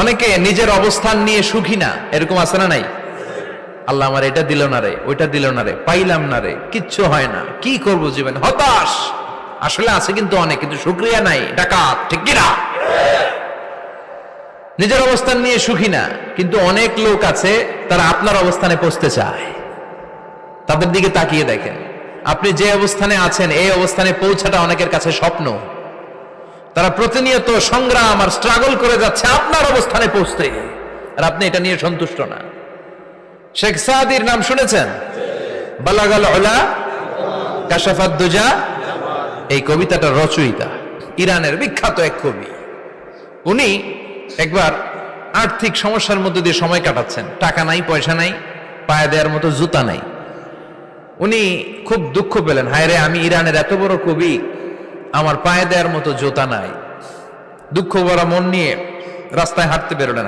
অনেকে নিজের অবস্থান নিয়ে সুখী না, এরকম আছে না নাই? আল্লাহ আমার এটা দিল না রে, ওইটা দিল না রে, পাইলাম না রে, কিচ্ছু হয় না, কি করব জীবনে, হতাশ। আসলে আছে কিন্তু অনেক, কিন্তু শুকরিয়া নাই, ডাকাত, ঠিক কিনা? নিজের অবস্থান নিয়ে সুখী না, কিন্তু অনেক লোক আছে তারা আপনার অবস্থানে পৌঁছতে চায়। তাদের দিকে তাকিয়ে দেখেন, আপনি যে অবস্থানে আছেন এই অবস্থানে পৌঁছাটা অনেকের কাছে স্বপ্ন। তারা প্রতিনিয়ত সংগ্রাম আর স্ট্রাগল করে যাচ্ছে আপনার অবস্থানে পৌঁছতে, আর আপনি এটা নিয়ে সন্তুষ্ট না। শেখ সাদির নাম শুনেছেন? বালাগাল উলা কাশাফাত দুজা, এই কবিতাটা রচয়িতা ইরানের বিখ্যাত এক কবি। উনি একবার আর্থিক সমস্যার মধ্যে দিয়ে সময় কাটাচ্ছেন, টাকা নাই, পয়সা নাই, পায়ে দেওয়ার মতো জুতা নাই। উনি খুব দুঃখ পেলেন, হায় রে, আমি ইরানের এত বড় কবি, আমার পায়ে দেওয়ার মতো জুতা নাই। দুঃখ ভরা মন নিয়ে রাস্তায় হাঁটতে বেরোলেন।